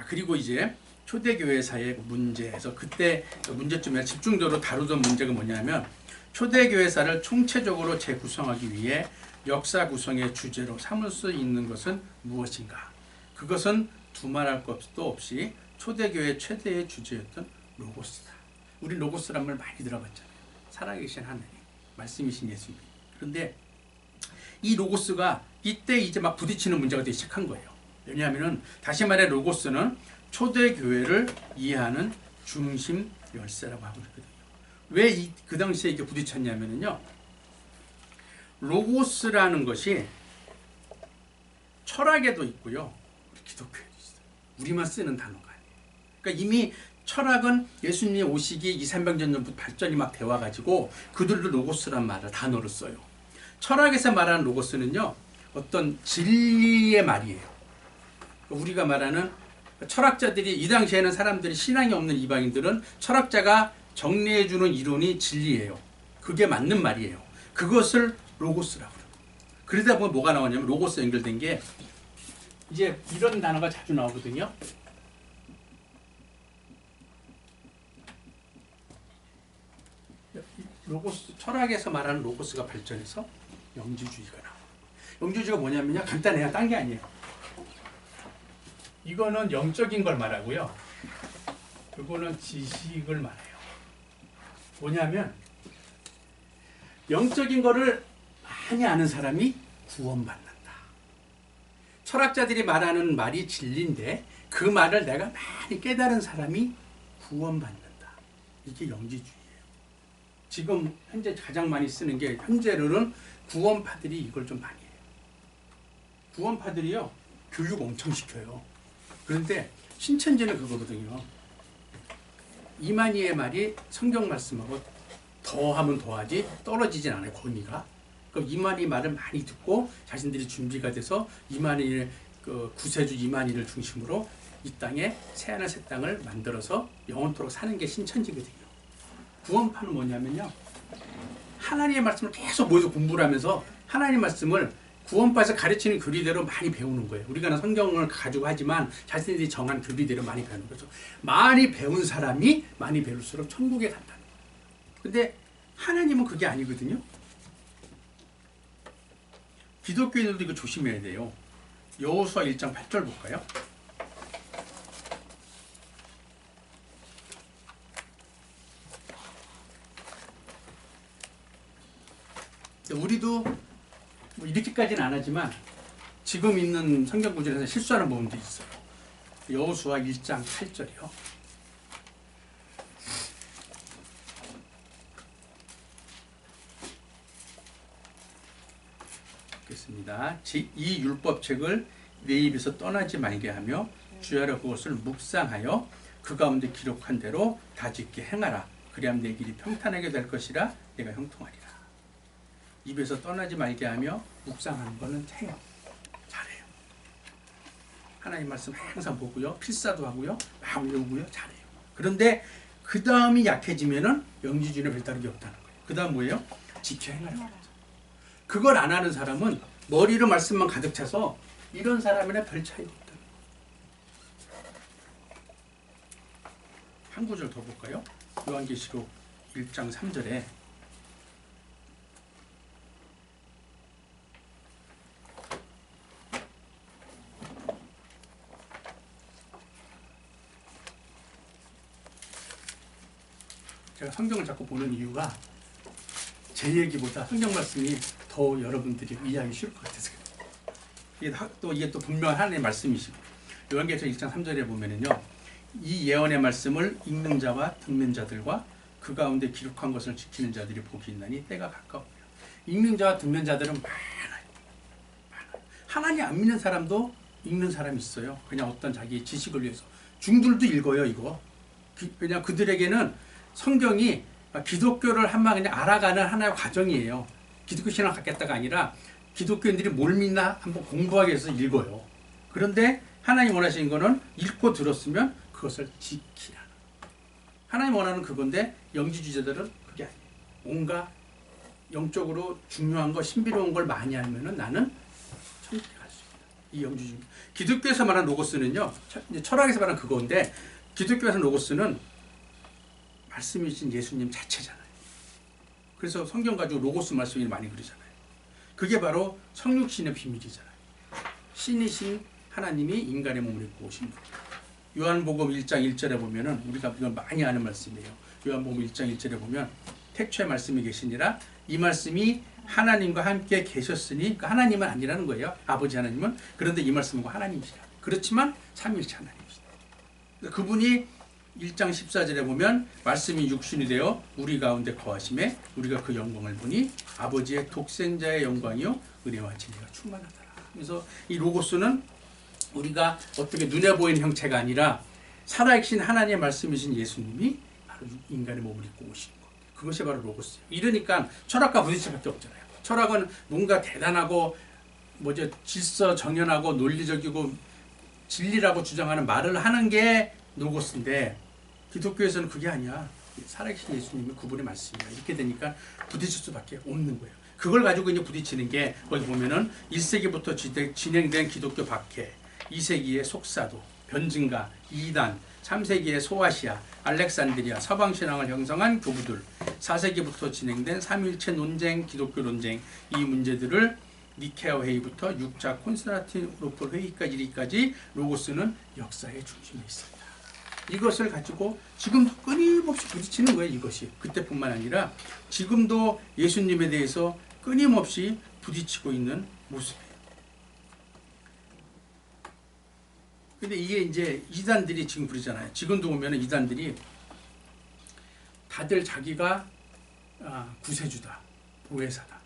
그리고 이제 초대교회사의 문제에서 그때 문제점에 집중적으로 다루던 문제가 뭐냐면, 초대교회사를 총체적으로 재구성하기 위해 역사 구성의 주제로 삼을 수 있는 것은 무엇인가? 그것은 두말할 것도 없이 초대교회 최대의 주제였던 로고스다. 우리 로고스란 말 많이 들어봤잖아요. 살아계신 하나님, 말씀이신 예수님. 그런데 이 로고스가 이때 이제 막 부딪히는 문제가 되기 시작한 거예요. 왜냐하면은 다시 말해 로고스는 초대교회를 이해하는 중심 열쇠라고 하고 있거든요. 왜 그 당시에 이게 부딪혔냐면요, 로고스라는 것이 철학에도 있고요, 기독교에도 있어요. 우리만 쓰는 단어가 아니에요. 그러니까 이미 철학은 예수님이 오시기 2,300년 전부터 발전이 막 되어가지고 그들도 로고스란 말을 단어를 써요. 철학에서 말하는 로고스는요, 어떤 진리의 말이에요. 우리가 말하는 철학자들이, 이 당시에는 사람들이 신앙이 없는 이방인들은 철학자가 정리해주는 이론이 진리예요. 그게 맞는 말이에요. 그것을 로고스라고 그래요. 그러다 보면 뭐가 나오냐면, 로고스 연결된 게 이제 이런 단어가 자주 나오거든요. 로고스, 철학에서 말하는 로고스가 발전해서 영지주의가 나와요. 영지주의가 뭐냐면요, 간단해요. 딴 게 아니에요. 이거는 영적인 걸 말하고요, 그거는 지식을 말해요. 뭐냐면 영적인 거를 많이 아는 사람이 구원받는다. 철학자들이 말하는 말이 진리인데 그 말을 내가 많이 깨달은 사람이 구원받는다. 이게 영지주의예요. 지금 현재 가장 많이 쓰는 게, 현재로는 구원파들이 이걸 좀 많이 해요. 구원파들이요, 교육 엄청 시켜요. 그런데 신천지는 그거거든요. 이만희의 말이 성경 말씀하고 더하면 더하지 떨어지진 않아요, 권위가. 그럼 이만희 말을 많이 듣고 자신들이 준비가 돼서 이만희의 구세주 이만희를 중심으로 이 땅에 새하늘 새 땅을 만들어서 영원토록 사는 게 신천지거든요. 구원파는 뭐냐면요, 하나님의 말씀을 계속 모여서 공부를 하면서 하나님의 말씀을 구원파에서 가르치는 교리대로 많이 배우는 거예요. 우리가 성경을 가지고 하지만 자신들이 정한 교리대로 많이 배우는 거죠. 많이 배운 사람이 많이 배울수록 천국에 간다는 거예요. 근데 하나님은 그게 아니거든요. 기독교인들도 이거 조심해야 돼요. 여호수아 1장 8절 볼까요? 우리도 뭐 이렇게까지는 안 하지만 지금 있는 성경 구절에서 실수하는 부분도 있어요. 여호수아 1장 8절이요. 읽겠습니다. 이 율법책을 내 입에서 떠나지 말게 하며 주야로 그것을 묵상하여 그 가운데 기록한 대로 다짓게 행하라. 그리하면 내 길이 평탄하게 될 것이라 내가 형통하리라. 입에서 떠나지 말게 하며 묵상하는 거는 해요. 잘해요. 하나님 말씀 항상 보고요. 필사도 하고요. 막 외우고요. 잘해요. 그런데 그 다음이 약해지면은 영지주의는 별다른 게 없다는 거예요. 그 다음 뭐예요? 지켜 행하라고 그러죠. 그걸 안 하는 사람은 머리로 말씀만 가득 차서 이런 사람이랑 별 차이가 없다. 한 구절 더 볼까요? 요한계시록 1장 3절에 제가 성경을 자꾸 보는 이유가 제 얘기보다 성경 말씀이 더 여러분들이 이해하기 쉬울 것 같아서 이게 또 분명한 하나님의 말씀이시고 요한계시록 1장 3절에 보면은요, 이 예언의 말씀을 읽는 자와 듣는 자들과 그 가운데 기록한 것을 지키는 자들이 복이 있나니 때가 가까워요. 읽는 자와 듣는 자들은 많아요. 하나님 안 믿는 사람도 읽는 사람이 있어요. 그냥 어떤 자기의 지식을 위해서. 중들도 읽어요, 이거. 그냥 그들에게는 성경이 기독교를 한번 그냥 알아가는 하나의 과정이에요. 기독교 신앙을 갖겠다가 아니라 기독교인들이 뭘 믿나 한번 공부하기 위해서 읽어요. 그런데 하나님 원하시는 거는 읽고 들었으면 그것을 지키라는. 하나님 원하는 그건데 영지주의자들은 그게 아니에요. 뭔가 영적으로 중요한 거, 신비로운 걸 많이 알면은 나는 천국에 갈 수 있다. 이 영지주의. 기독교에서 말하는 로고스는요, 철학에서 말하는 그건데 기독교에서 로고스는 말씀이신 예수님 자체잖아요. 그래서 성경 가지고 로고스 말씀이 많이 그러잖아요. 그게 바로 성육신의 비밀이잖아요. 신이신 하나님이 인간의 몸을 입고 오신 분. 요한복음 1장 1절에 보면은 우리가 이건 많이 아는 말씀이에요. 요한복음 1장 1절에 보면 태초에 말씀이 계시니라 이 말씀이 하나님과 함께 계셨으니, 그러니까 하나님은 아니라는 거예요. 아버지 하나님은. 그런데 이 말씀은 하나님이시라. 그렇지만 삼위일체 하나님이시다. 그분이 1장 14절에 보면 말씀이 육신이 되어 우리 가운데 거하심에 우리가 그 영광을 보니 아버지의 독생자의 영광이요 은혜와 진리가 충만하더라. 그래서 이 로고스는 우리가 어떻게 눈에 보이는 형체가 아니라 살아계신 하나님의 말씀이신 예수님이 바로 인간의 몸을 입고 오신 것. 그것이 바로 로고스예요. 이러니까 철학과 부딪힐 수밖에 없잖아요. 철학은 뭔가 대단하고 질서 정연하고 논리적이고 진리라고 주장하는 말을 하는 게 로고스인데 기독교에서는 그게 아니야. 살아계신 예수님이 그분의 말씀이야. 이렇게 되니까 부딪힐 수밖에 없는 거예요. 그걸 가지고 이제 부딪히는 게 거기 보면은 1세기부터 진행된 기독교 박해, 2세기의 속사도, 변증가, 이단, 3세기의 소아시아, 알렉산드리아, 서방신앙을 형성한 교부들, 4세기부터 진행된 삼위일체 논쟁, 기독교 논쟁, 이 문제들을 니케아 회의부터 6차 콘스탄티노플 회의까지 이르기까지 로고스는 역사의 중심에 있습니다. 이것을 가지고 지금도 끊임없이 부딪히는 거예요. 이것이 그때뿐만 아니라 지금도 예수님에 대해서 끊임없이 부딪히고 있는 모습이에요. 근데 이게 이제 이단들이 지금 그러잖아요. 지금도 보면 이단들이 다들 자기가 구세주다, 보혜사다.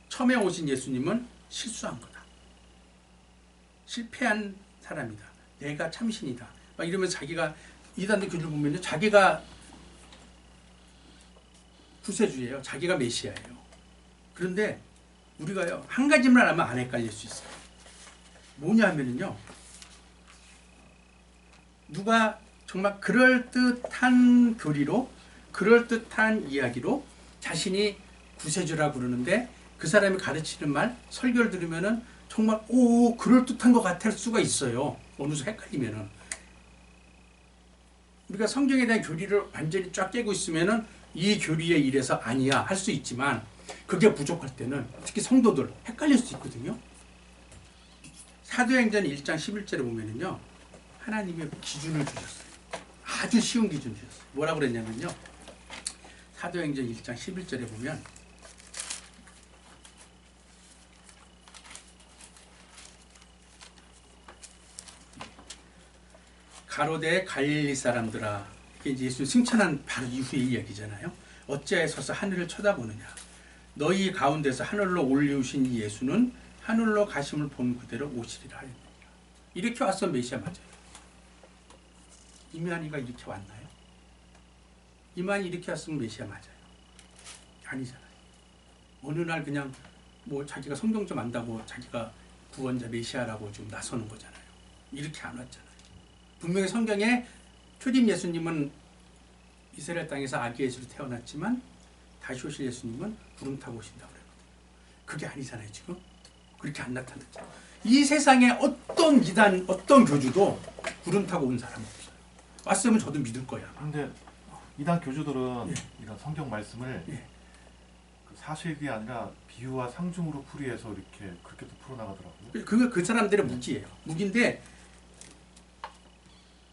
처음에 오신 예수님은 실수한 거다. 실패한 사람이다. 내가 참신이다. 막 이러면서 자기가 이단들 교리를 보면 자기가 구세주예요. 자기가 메시아예요. 그런데 우리가요, 한 가지만 하면 안 헷갈릴 수 있어요. 뭐냐 하면은요, 누가 정말 그럴듯한 교리로 그럴듯한 이야기로 자신이 구세주라고 그러는데 그 사람이 가르치는 말, 설교를 들으면은 정말 오 그럴듯한 것 같을 수가 있어요. 어느 순간 헷갈리면은. 우리가 성경에 대한 교리를 완전히 쫙 깨고 있으면은 이 교리에 이래서 아니야 할 수 있지만 그게 부족할 때는 특히 성도들 헷갈릴 수 있거든요. 사도행전 1장 11절에 보면은요. 하나님의 기준을 주셨어요. 아주 쉬운 기준을 주셨어요. 뭐라고 그랬냐면요. 사도행전 1장 11절에 보면 가로대 갈릴리 사람들아, 이게 이제 예수 승천한 바로 이후의 이야기잖아요. 어찌하여 서서 하늘을 쳐다보느냐. 너희 가운데서 하늘로 올리우신 이 예수는 하늘로 가심을 본 그대로 오시리라 하였느니라. 이렇게 왔던 메시아 맞아요. 이만희가 이렇게 왔나요? 이만희 이렇게 왔으면 메시아 맞아요? 아니잖아요. 어느 날 그냥 뭐 자기가 성경 좀 안다고 자기가 구원자 메시아라고 지금 나서는 거잖아요. 이렇게 안 왔잖아요. 분명히 성경에 초림 예수님은 이스라엘 땅에서 아기 예수로 태어났지만 다시 오실 예수님은 구름 타고 오신다고 그랬거든요. 그게 아니잖아요. 지금 그렇게 안 나타났죠. 이 세상에 어떤 이단 어떤 교주도 구름 타고 온 사람 없어요. 왔으면 저도 믿을 거야. 그런데 이단 교주들은 예. 이런 성경 말씀을 예. 그 사실이 아니라 비유와 상징으로 풀이해서 이렇게 그렇게 또 풀어나가더라고요. 그게 그 사람들의 무기예요. 무기인데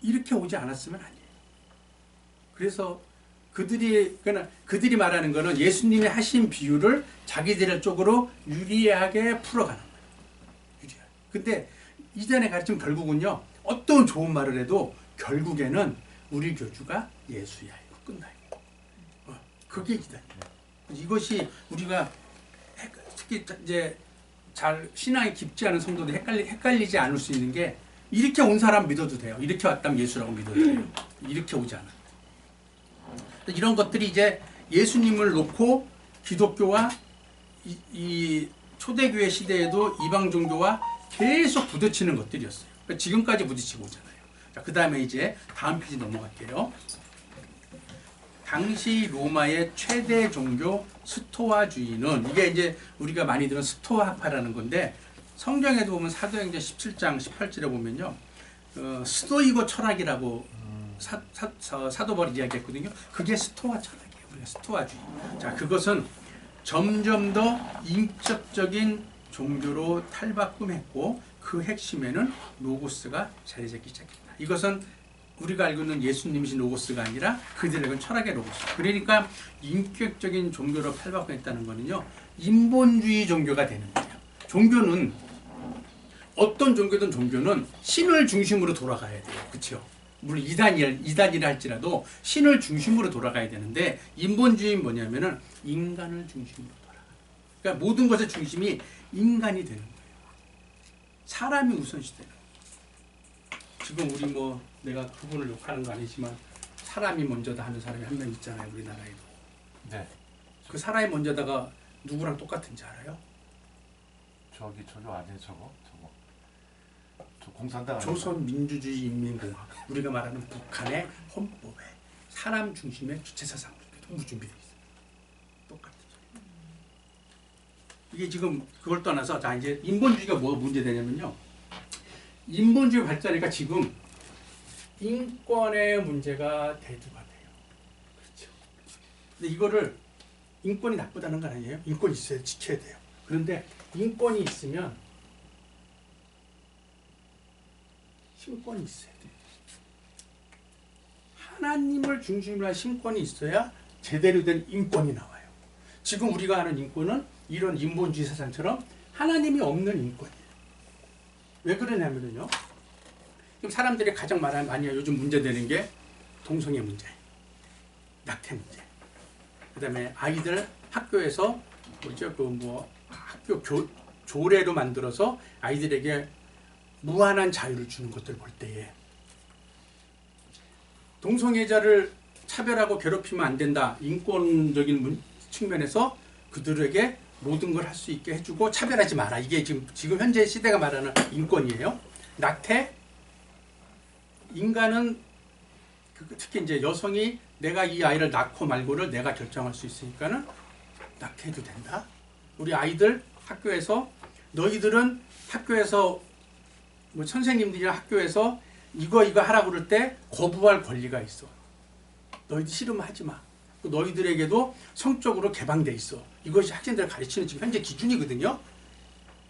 이렇게 오지 않았으면 아니에요. 그래서 그들이 말하는 거는 예수님이 하신 비유를 자기들 쪽으로 유리하게 풀어가는 거예요. 유리하게. 근데 이전에 가르치면 결국은요. 어떤 좋은 말을 해도 결국에는 우리 교주가 예수야. 이거 끝나요. 그게 이단이에요. 이것이 우리가 특히 이제 잘 신앙이 깊지 않은 성도들이 헷갈리지 않을 수 있는 게 이렇게 온 사람 믿어도 돼요. 이렇게 왔다면 예수라고 믿어도 돼요. 이렇게 오지 않아요. 이런 것들이 이제 예수님을 놓고 기독교와 이 초대교회 시대에도 이방 종교와 계속 부딪히는 것들이었어요. 그러니까 지금까지 부딪히고 오잖아요. 자, 그 다음에 이제 다음 페이지 넘어갈게요. 당시 로마의 최대 종교 스토아주의는 이게 이제 우리가 많이 들은 스토아파라는 건데 성경에도 보면 사도행전 17장 18절에 보면요. 스토이고 철학이라고 사도 바울이 이야기했거든요. 그게 스토아 철학이에요. 우리가 스토아주의. 자, 그것은 점점 더 인격적인 종교로 탈바꿈했고 그 핵심에는 로고스가 자리 잡기 시작했다. 이것은 우리가 알고 있는 예수님이신 로고스가 아니라 그들에게는 철학의 로고스. 그러니까 인격적인 종교로 탈바꿈했다는 거는요. 인본주의 종교가 되는 거예요. 종교는 어떤 종교든 종교는 신을 중심으로 돌아가야 돼요. 그렇죠? 물론 이단이라 할지라도 신을 중심으로 돌아가야 되는데 인본주의는 뭐냐면은 인간을 중심으로 돌아가요. 그러니까 모든 것의 중심이 인간이 되는 거예요. 사람이 우선시되는 거예요. 지금 우리 뭐 내가 그분을 욕하는 거 아니지만 사람이 먼저다 하는 사람이 한 명 있잖아요. 우리나라에도. 네. 그 사람이 먼저다가 누구랑 똑같은지 알아요? 저거 아니에요, 저거. 저 공산당 아니에요? 조선민주주의인민공화국. 우리가 말하는 북한의 헌법에 사람 중심의 주체사상 전부 준비되어 있어요. 똑같은 소리. 이게 지금 그걸 떠나서 자 이제 인본주의가 뭐가 문제되냐면요. 인본주의 발전이니까 지금 인권의 문제가 대두가 돼요. 그렇죠. 근데 이거를 인권이 나쁘다는 건 아니에요. 인권이 있어야 지켜야 돼요. 그런데 인권이 있으면 신권이 있어야 돼요. 하나님을 중심으로 한 신권이 있어야 제대로 된 인권이 나와요. 지금 우리가 하는 인권은 이런 인본주의 사상처럼 하나님이 없는 인권이에요. 왜 그러냐면요. 지금 사람들이 가장 많이 요즘 문제되는 게 동성애 문제, 낙태 문제. 그다음에 아이들 학교에서 학교 조례로 만들어서 아이들에게 무한한 자유를 주는 것들 볼 때에 동성애자를 차별하고 괴롭히면 안 된다. 인권적인 측면에서 그들에게 모든 걸 할 수 있게 해주고 차별하지 마라. 이게 지금 현재 시대가 말하는 인권이에요. 낙태, 인간은 특히 이제 여성이 내가 이 아이를 낳고 말고를 내가 결정할 수 있으니까는 낳게 해도 된다. 우리 아이들 학교에서 너희들은 학교에서 뭐 선생님들이나 학교에서 이거 하라고 그럴 때 거부할 권리가 있어. 너희들 싫으면 하지 마. 너희들에게도 성적으로 개방돼 있어. 이것이 학생들을 가르치는 지금 현재 기준이거든요.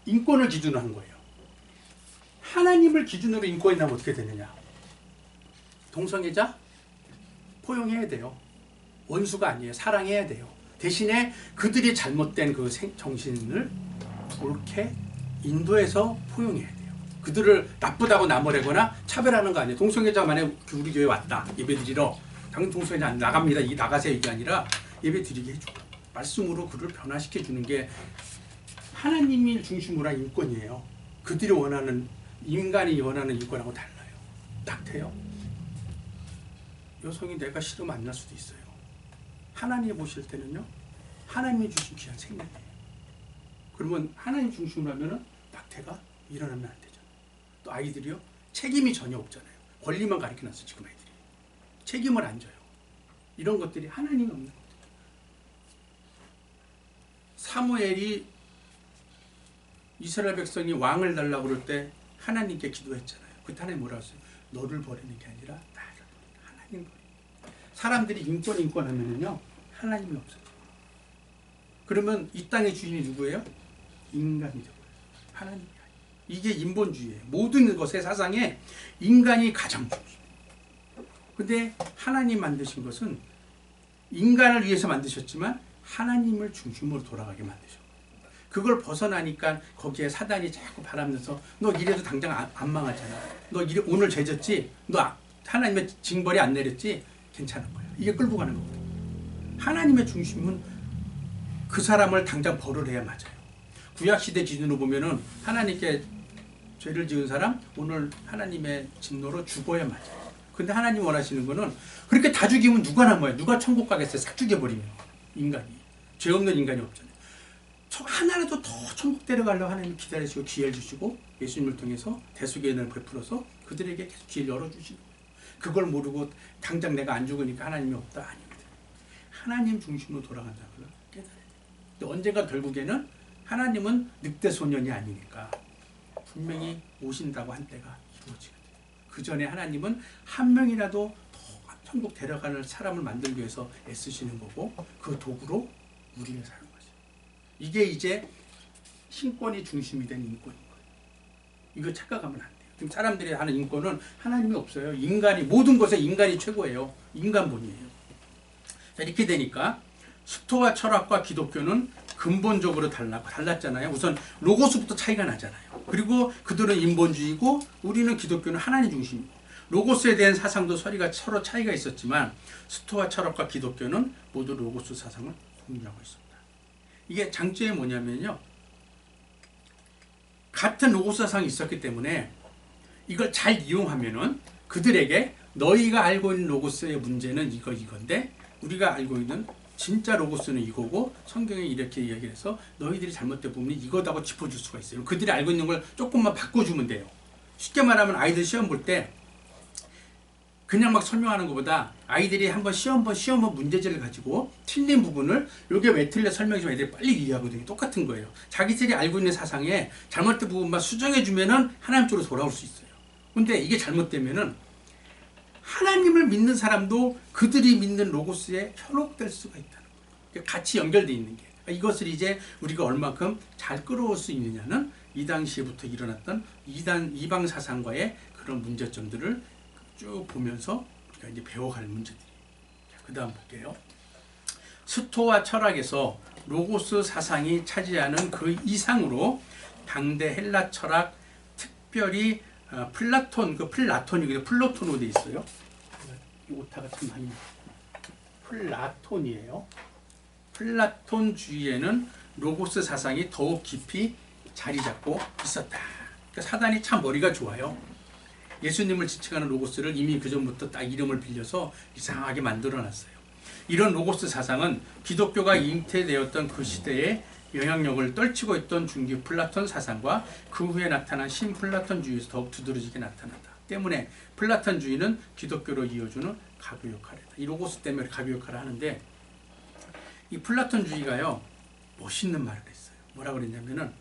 인권을 기준으로 한 거예요. 하나님을 기준으로 인권이 나면 어떻게 되느냐? 동성애자 포용해야 돼요. 원수가 아니에요. 사랑해야 돼요. 대신에 그들이 잘못된 그 정신을 옳게 인도해서 포용해야 돼요. 그들을 나쁘다고 나무래거나 차별하는 거 아니에요. 동성애자 만약에 우리 교회 왔다. 예배 드리러. 당연 동성애자 안 나갑니다. 나가세요. 이게 아니라 예배 드리게 해주고 말씀으로 그를 변화시켜 주는 게 하나님이 중심으로 한 인권이에요. 그들이 원하는 인간이 원하는 인권하고 달라요. 낙태요. 여성이 내가 싫으면 안 날 수도 있어요. 하나님이 보실 때는요. 하나님이 주신 귀한 생명이에요. 그러면 하나님 중심으로 하면은 낙태가 일어나면 안 되잖아요. 또 아이들이요. 책임이 전혀 없잖아요. 권리만 가르쳐놨어 지금 아이들이. 책임을 안 져요. 이런 것들이 하나님이 없는 것들. 사무엘이 이스라엘 백성이 왕을 달라고 그럴 때 하나님께 기도했잖아요. 그때 하나님 뭐라고 했어요? 너를 버리는 게 아니라 나를 버리는 하나님 버리는. 사람들이 인권 하면은요 하나님이 없어요. 그러면 이 땅의 주인이 누구예요? 인간이 되고요. 하나님이 아니에요. 이게 인본주의예요. 모든 것의 사상에 인간이 가장 중심. 근데 하나님 만드신 것은 인간을 위해서 만드셨지만 하나님을 중심으로 돌아가게 만드셨고 그걸 벗어나니까 거기에 사단이 자꾸 바람내서 너 이래도 당장 안 망하잖아. 너 이래 오늘 죄졌지? 너 하나님의 징벌이 안 내렸지? 괜찮은 거야. 이게 끌고 가는 거거든. 하나님의 중심은 그 사람을 당장 벌을 해야 맞아요. 구약시대 기준으로 보면은 하나님께 죄를 지은 사람 오늘 하나님의 진노로 죽어야 맞아요. 근데 하나님 원하시는 거는 그렇게 다 죽이면 누가 남아요? 누가 천국 가겠어요? 싹 죽여버리면 인간이. 죄 없는 인간이 없잖아요. 하나라도 더 천국 데려가려고 하나님 기다리시고 기회를 주시고 예수님을 통해서 대속의 은혜를 베풀어서 그들에게 계속 기회를 열어주시는 거예요. 그걸 모르고 당장 내가 안 죽으니까 하나님이 없다? 아닙니다. 하나님 중심으로 돌아간다는 걸 깨달아야 돼요. 근데 언젠가 결국에는 하나님은 늑대 소년이 아니니까 분명히 오신다고 한 때가 이루어지거든요. 그 전에 하나님은 한 명이라도 더 천국 데려가는 사람을 만들기 위해서 애쓰시는 거고 그 도구로 우리를 사용하셔요. 이게 이제 신권이 중심이 된 인권인 거예요. 이거 착각하면 안 돼요. 지금 사람들이 하는 인권은 하나님이 없어요. 인간이 모든 것에 인간이 최고예요. 인간본이에요. 자, 이렇게 되니까 수토와 철학과 기독교는 근본적으로 달랐잖아요. 우선 로고스부터 차이가 나잖아요. 그리고 그들은 인본주의고 우리는 기독교는 하나님 중심이고 로고스에 대한 사상도 서로 차이가 있었지만 수토와 철학과 기독교는 모두 로고스 사상을 공유하고 있습니다. 이게 장점이 뭐냐면요. 같은 로고스 사상이 있었기 때문에 이걸 잘 이용하면은 그들에게 너희가 알고 있는 로고스의 문제는 이건데 우리가 알고 있는 진짜 로고스는 이거고 성경에 이렇게 이야기해서 너희들이 잘못된 부분이 이거다고 짚어줄 수가 있어요. 그들이 알고 있는 걸 조금만 바꿔주면 돼요. 쉽게 말하면 아이들 시험 볼 때 그냥 막 설명하는 것보다 아이들이 한번 시험 문제지를 가지고 틀린 부분을 이게 왜 틀려 설명해주면 애들이 빨리 이해하거든요. 똑같은 거예요. 자기들이 알고 있는 사상에 잘못된 부분만 수정해주면은 하나님 쪽으로 돌아올 수 있어요. 근데 이게 잘못되면은 하나님을 믿는 사람도 그들이 믿는 로고스에 현혹될 수가 있다는 거예요. 같이 연결되어 있는 게. 이것을 이제 우리가 얼마큼 잘 끌어올 수 있느냐는 이 당시에부터 일어났던 이방 사상과의 그런 문제점들을 쭉 보면서 우리가 이제 배워갈 문제들이. 그 다음 볼게요. 수토와 철학에서 로고스 사상이 차지하는 그 이상으로 당대 헬라 철학, 특별히 플라톤, 플라톤이거든요. 플라톤으로 되어 있어요. 이 오타가 참 많이 플라톤이에요. 플라톤주의에는 로고스 사상이 더욱 깊이 자리 잡고 있었다. 그러니까 사단이 참 머리가 좋아요. 예수님을 지칭하는 로고스를 이미 그 전부터 딱 이름을 빌려서 이상하게 만들어놨어요. 이런 로고스 사상은 기독교가 잉태되었던 그 시대에 영향력을 떨치고 있던 중기 플라톤 사상과 그 후에 나타난 신플라톤주의에서 더욱 두드러지게 나타난다. 때문에 플라톤주의는 기독교로 이어주는 가교 역할이다. 이 로고스 때문에 가교 역할을 하는데 이 플라톤주의가요 멋있는 말을 했어요. 뭐라고 그랬냐면은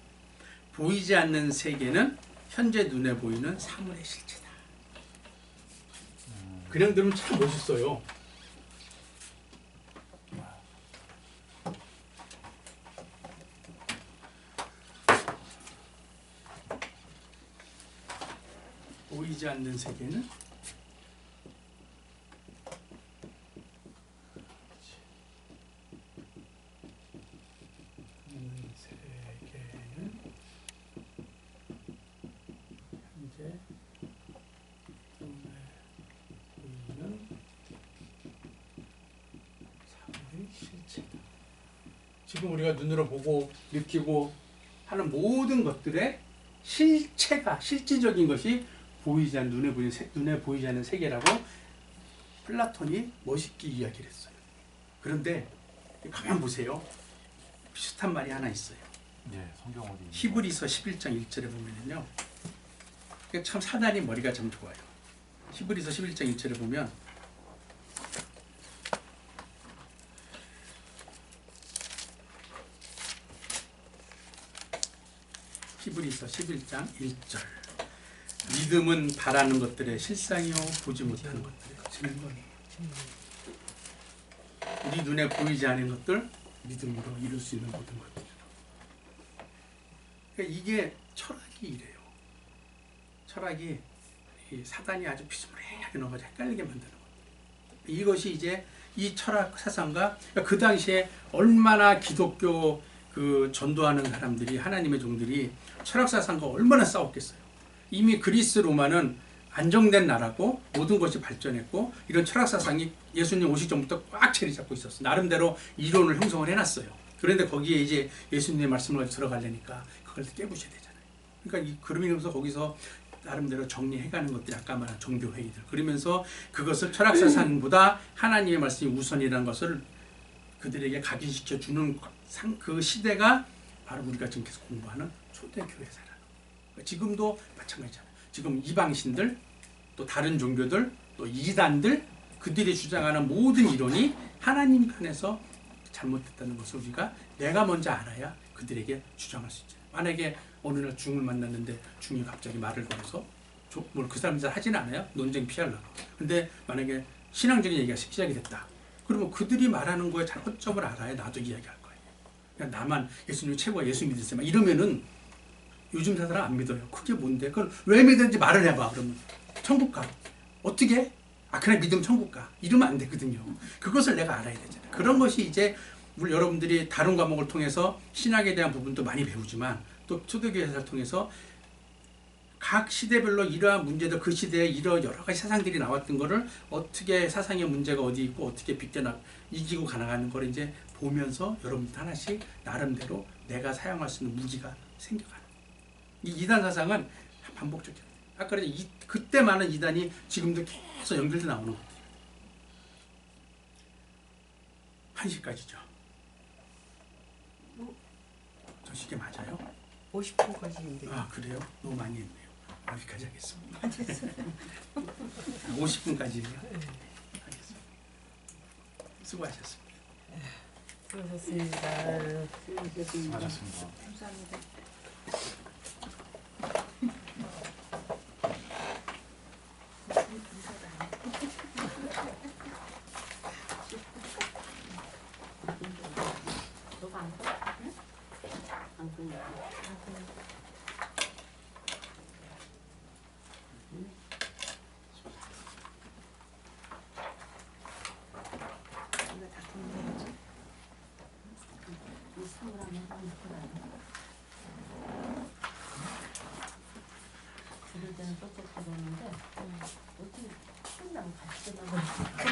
보이지 않는 세계는 현재 눈에 보이는 사물의 실체다. 그냥 들으면 참 멋있어요. 보이지 않는 세계는 현재 눈에 보이는 사물의 실체다. 지금 우리가 눈으로 보고 느끼고 하는 모든 것들의 실체가 실질적인 것이 보이지 않는 눈에 보이지 않는 세계라고 플라톤이 멋있게 이야기를 했어요. 그런데 가만 보세요. 비슷한 말이 하나 있어요. 예, 성경 어디? 히브리서 11장 1절에 보면은요. 참 사단이 머리가 참 좋아요. 히브리서 11장 1절에 보면 히브리서 11장 1절 믿음은 바라는 것들의 실상이요 보지 못하는 것들의 증거니. 우리 눈에 보이지 않는 것들 믿음으로 이룰 수 있는 모든 것들. 그러니까 이게 철학이 이래요. 철학이 이 사단이 아주 비스무리하게 넘어져 헷갈리게 만드는 거예요. 이것이 이제 이 철학 사상과 그 당시에 얼마나 기독교 그 전도하는 사람들이 하나님의 종들이 철학 사상과 얼마나 싸웠겠어요. 이미 그리스 로마는 안정된 나라고 모든 것이 발전했고 이런 철학 사상이 예수님 오시기 전부터 꽉 자리 잡고 있었어요. 나름대로 이론을 형성을 해놨어요. 그런데 거기에 이제 예수님의 말씀을 들어가려니까 그걸 깨부셔야 되잖아요. 그러니까 그러면서 거기서 나름대로 정리해가는 것들이 아까 말한 종교회의들 그러면서 그것을 철학 사상보다 하나님의 말씀이 우선이라는 것을 그들에게 각인시켜 주는 그 시대가 바로 우리가 지금 계속 공부하는 초대교회사라는 거예요. 지금도 마찬가지잖아요. 지금 이방신들 또 다른 종교들 또 이단들 그들이 주장하는 모든 이론이 하나님 편에서 잘못됐다는 것을 우리가 내가 먼저 알아야 그들에게 주장할 수 있잖아요. 만약에 어느 날 중을 만났는데 중이 갑자기 말을 걸어서 그 사람이 잘 하진 않아요. 논쟁 피하려고. 근데 만약에 신앙적인 얘기가 시작이 됐다. 그러면 그들이 말하는 거에 잘못점을 알아야 나도 이야기할 거예요. 그냥 나만 예수님 최고야 예수 믿으세요. 막 이러면은 요즘 사람은 안 믿어요. 그게 뭔데? 그걸 왜 믿는지 말을 해봐. 그러면 천국 가. 어떻게? 아 그냥 믿으면 천국 가. 이러면 안 되거든요. 그것을 내가 알아야 되잖아요. 그런 것이 이제 우리 여러분들이 다른 과목을 통해서 신학에 대한 부분도 많이 배우지만 또 초대교회사를 통해서 각 시대별로 이러한 문제들 그 시대에 이런 여러 가지 사상들이 나왔던 거를 어떻게 사상의 문제가 어디 있고 어떻게 이기고 가나가는 걸 이제 보면서 여러분들 하나씩 나름대로 내가 사용할 수 있는 무기가 생겨가는 이 이단 사상은 반복적이에요. 아까 그때 많은 이단이 지금도 계속 연결돼 나오는 것들. 1시까지죠. 저 시계 맞아요? 50분까지인데. 아 그래요? 너무 많이 했네요. 여기까지 하겠습니다. 50분까지예요. 하겠습니다. 수고하셨습니다. 수고하셨습니다. 수고하셨습니다. 감사합니다. 너가 안 써? 응? 안 끊어. 이거 다 끊어야지. 이 선물 하나 그럴 때는 쏙쏙 들어오는데 어떻게 끝나면 같이 끝나고